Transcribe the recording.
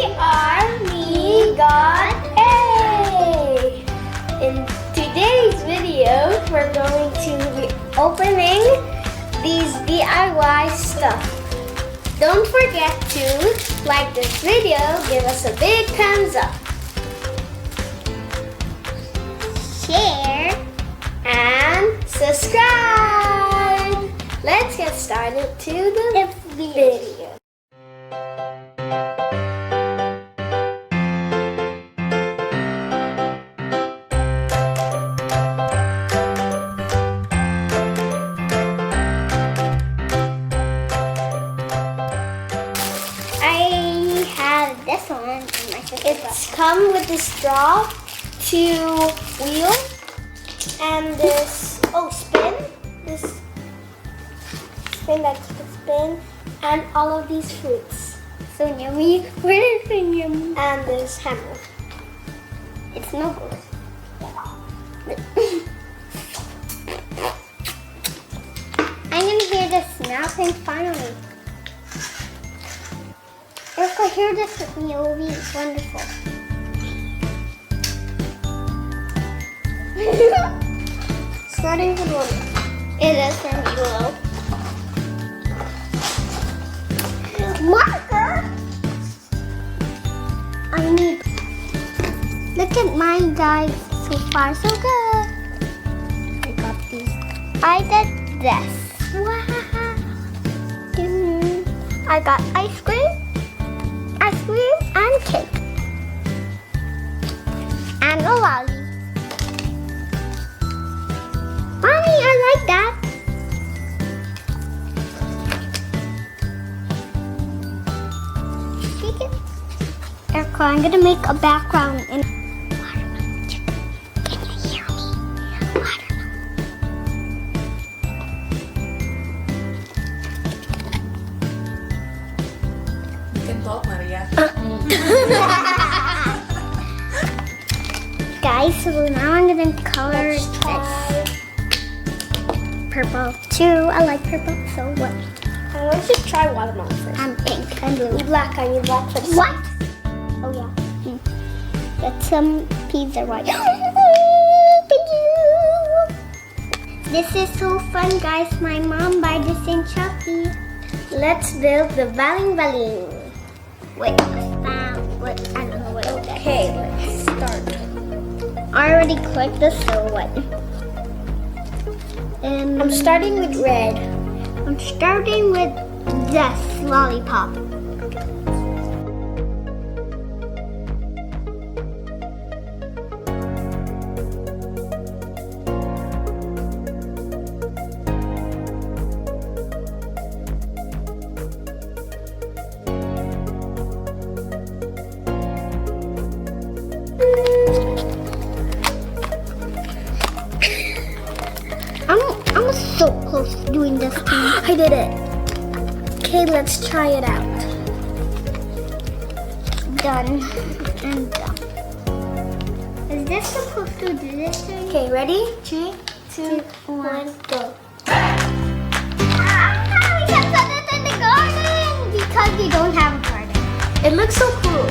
We got A! In today's video, we're going to be opening these DIY stuff. Don't forget to like this video, give us a big thumbs up, share, and subscribe. Let's get started to the video. This one and my sister. It's come with this straw, 2 wheels, and this spin. This spin that you can spin, and all of these fruits. So yummy. Where is it yummy? And this hammer. It's no good. I'm gonna hear the snapping finally. Erika, hear this with me. It will be wonderful. Starting with one. It is from Euro. Marker? I need. Look at mine, guys. So far, so good. I got these. I did this. Wow. I got ice cream and cake and a lolly. Mommy, I like that. Take it. Erika, I'm gonna make a background in watermelon chicken. Can you hear me? Watermelon. You can talk, Maria. Guys, so now I'm gonna color Let's try. this purple too. I like purple, so what? I want you to try watermelon first. I'm pink and blue. Black, I need black first. What? Oh yeah. Get some pizza white. Thank you. This is so fun, guys. My mom bought this in Chucky. Let's build the baling baling. Wait, what? I don't know what. Okay, let's start. I already clicked this, so what? I'm starting with red. I'm starting with this lollipop. I'm so close to doing this thing. I did it. Okay, let's try it out. Done and done. Is this supposed to do this thing? Okay, ready? 3, 2, 1, go. We can put it in the garden because we don't have a garden. It looks so cool.